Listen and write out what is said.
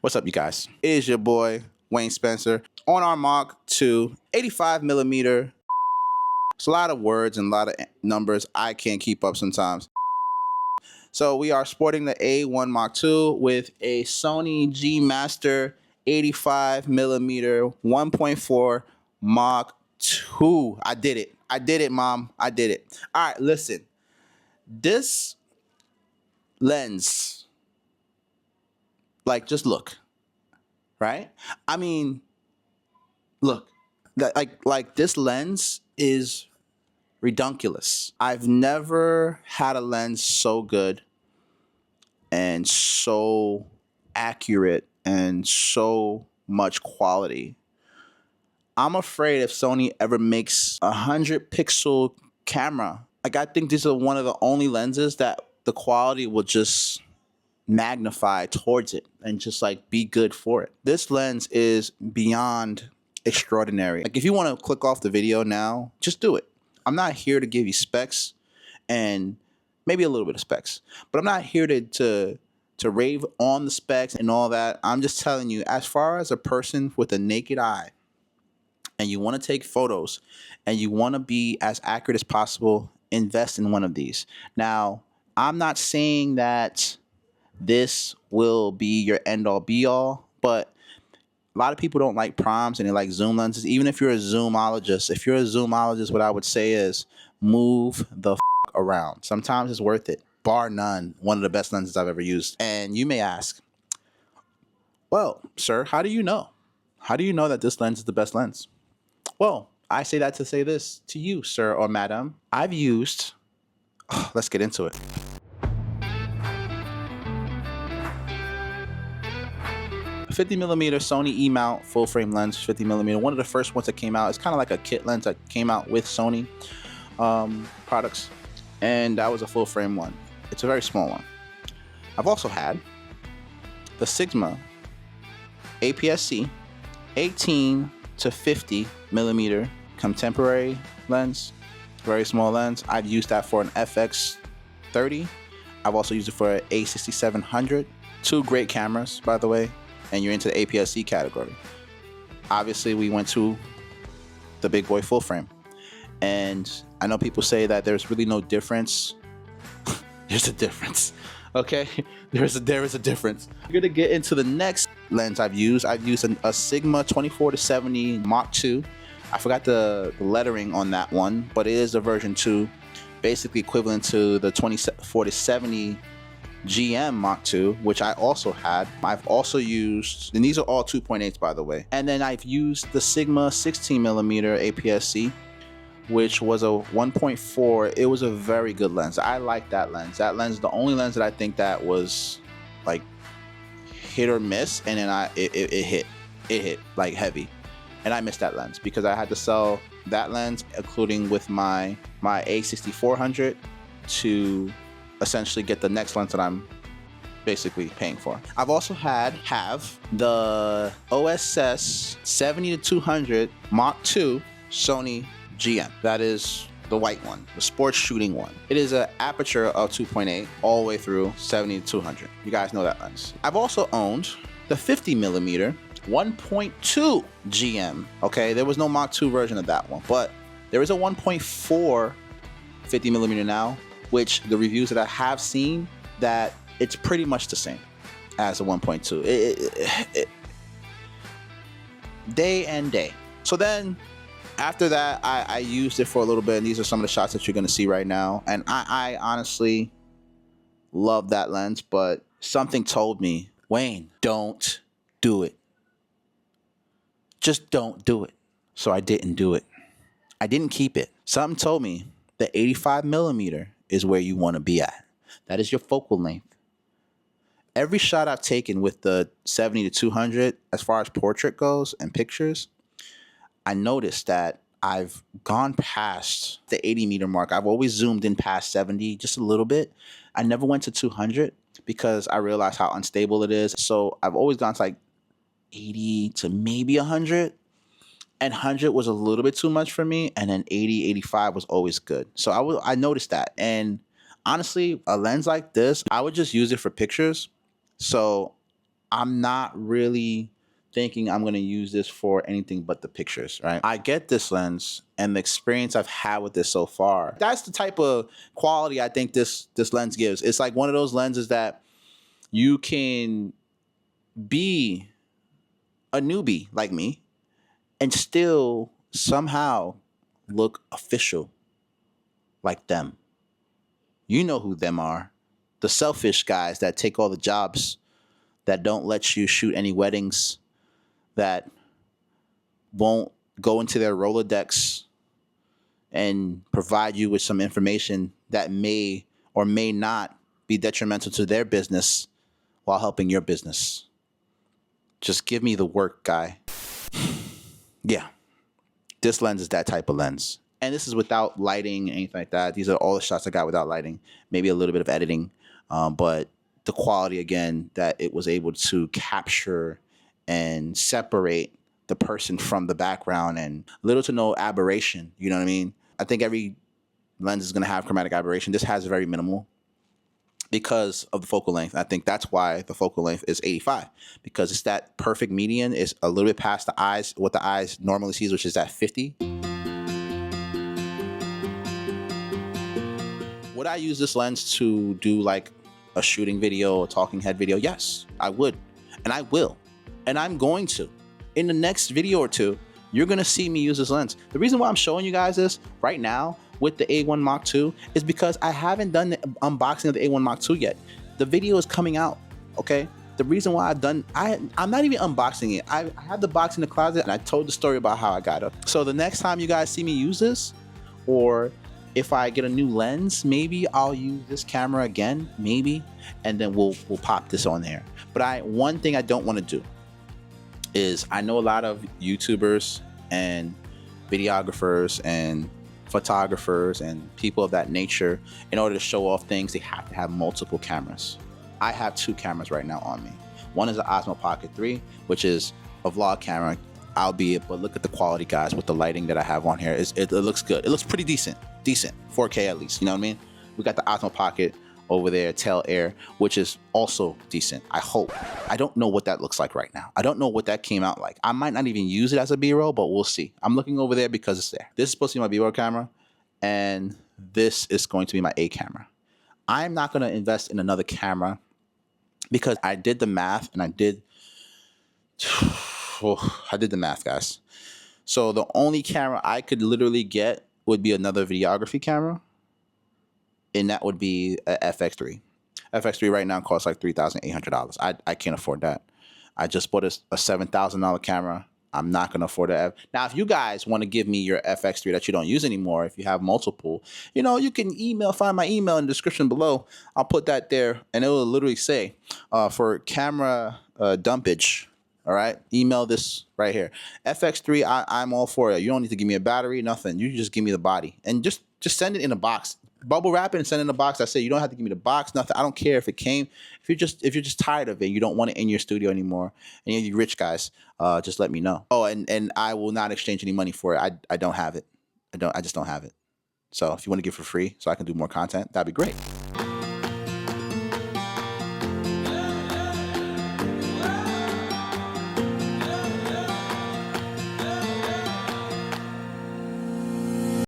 What's up, you guys? It is your boy, Wayne Spencer, on our Mach 2 85 millimeter. It's a lot of words and a lot of numbers. I can't keep up sometimes. So we are sporting the A1 Mach 2 with a Sony G Master 85 millimeter 1.4 Mach 2. I did it. I did it, Mom. I did it. All right, listen. This lens, just look, right? I mean, look, like this lens is redunculous. I've never had a lens so good and so accurate and so much quality. I'm afraid if Sony ever makes 100 pixel camera, I think these are one of the only lenses that the quality will just magnify towards it and just be good for it. This lens is beyond extraordinary. If you want to click off the video now, just do it. I'm not here to give you specs and maybe a little bit of specs, but I'm not here to rave on the specs and all that. I'm just telling you, as far as a person with a naked eye and you want to take photos and you want to be as accurate as possible, invest in one of these. Now, I'm not saying that this will be your end all be all, but a lot of people don't like primes and they like zoom lenses. Even if you're a zoomologist, what I would say is move the around. Sometimes it's worth it. Bar none, one of the best lenses I've ever used. And you may ask, well, sir, how do you know? How do you know that this lens is the best lens? Well, I say that to say this to you, sir or madam. I've used, let's get into it. A 50 millimeter Sony E-mount full frame lens, 50 millimeter. One of the first ones that came out. It's kind of like a kit lens that came out with Sony products, and that was a full frame one. It's a very small one. I've also had the Sigma APS-C 18 to 50 millimeter contemporary lens, very small lens. I've used that for an FX30. I've also used it for an A6700. Two great cameras, by the way. And you're into the APS-C category. Obviously, we went to the big boy full frame. And I know people say that there's really no difference. There's a difference, okay? There is a difference. We're gonna get into the next lens I've used. I've used a Sigma 24-70 Mach 2. I forgot the lettering on that one, but it is a version 2, basically equivalent to the 24-70 GM Mach 2, which I also had. I've also used, and these are all 2.8s, by the way. And then I've used the Sigma 16 millimeter APS-C, which was a 1.4. It was a very good lens. I like that lens. That lens is the only lens that I think that was hit or miss, and then it hit like heavy, and I missed that lens because I had to sell that lens, including with my A6400, to essentially get the next lens that I'm basically paying for. I've also have the OSS 70-200 Mach 2 Sony GM. That is the white one, the sports shooting one. It is an aperture of 2.8 all the way through 70-200. You guys know that lens. I've also owned the 50 millimeter 1.2 GM. Okay, there was no Mach 2 version of that one, but there is a 1.4 50 millimeter now, which the reviews that I have seen, that it's pretty much the same as a 1.2. Day and day. So then after that, I used it for a little bit, and these are some of the shots that you're going to see right now. And I honestly love that lens, but something told me, Wayne, don't do it. Just don't do it. So I didn't do it. I didn't keep it. Something told me that 85 millimeter is where you want to be at. That is your focal length. Every shot I've taken with the 70-200, as far as portrait goes and pictures, I noticed that I've gone past the 80 meter mark. I've always zoomed in past 70 just a little bit. I never went to 200 because I realized how unstable it is. So I've always gone to 80 to maybe 100. And 100 was a little bit too much for me. And then 80, 85 was always good. So I noticed that. And honestly, a lens like this, I would just use it for pictures. So I'm not really thinking I'm going to use this for anything but the pictures, right? I get this lens and the experience I've had with this so far. That's the type of quality I think this lens gives. It's like one of those lenses that you can be a newbie like me and still somehow look official like them. You know who them are. The selfish guys that take all the jobs, that don't let you shoot any weddings, that won't go into their Rolodex and provide you with some information that may or may not be detrimental to their business while helping your business. Just give me the work, guy. Yeah, this lens is that type of lens. And this is without lighting, anything like that. These are all the shots I got without lighting, maybe a little bit of editing. But the quality, again, that it was able to capture and separate the person from the background, and little to no aberration. You know what I mean? I think every lens is going to have chromatic aberration. This has very minimal because of the focal length. I think that's why the focal length is 85, because it's that perfect median. It's a little bit past the eyes, what the eyes normally sees, which is at 50. Would I use this lens to do like a shooting video or talking head video? Yes, I would. And I will. And I'm going to. In the next video or two, you're going to see me use this lens. The reason why I'm showing you guys this right now with the A1 Mark II is because I haven't done the unboxing of the A1 Mark II yet. The video is coming out, okay? The reason why I'm not even unboxing it. I have the box in the closet and I told the story about how I got it. So the next time you guys see me use this, or if I get a new lens, maybe I'll use this camera again, maybe, and then we'll pop this on there. But one thing I don't want to do is, I know a lot of YouTubers and videographers and photographers and people of that nature, in order to show off things, they have to have multiple cameras. I have 2 cameras right now on me. One is the Osmo Pocket 3, which is a vlog camera, albeit, but look at the quality, guys, with the lighting that I have on here. It looks good. It looks pretty decent, 4K at least, you know what I mean? We got the Osmo Pocket over there, Tail Air, which is also decent, I hope. I don't know what that looks like right now. I don't know what that came out like. I might not even use it as a B-roll, but we'll see. I'm looking over there because it's there. This is supposed to be my B-roll camera, and this is going to be my A camera. I'm not going to invest in another camera because I did the math, and I did the math, guys. So the only camera I could literally get would be another videography camera, and that would be a FX3. FX3 right now costs like $3,800. I can't afford that. I just bought a $7,000 camera. I'm not going to afford that. Now, if you guys want to give me your FX3 that you don't use anymore, if you have multiple, you can find my email in the description below. I'll put that there, and it will literally say, for camera dumpage, all right, email this right here. FX3, I'm all for it. You don't need to give me a battery, nothing. You just give me the body, and just send it in a box. Bubble wrap it and send it in a box. I say you don't have to give me the box, nothing. I don't care if it came. If you're just tired of it, you don't want it in your studio anymore, and you're rich guys, just let me know. Oh, and I will not exchange any money for it. I don't have it. I just don't have it. So if you want to give it for free so I can do more content, that'd be great.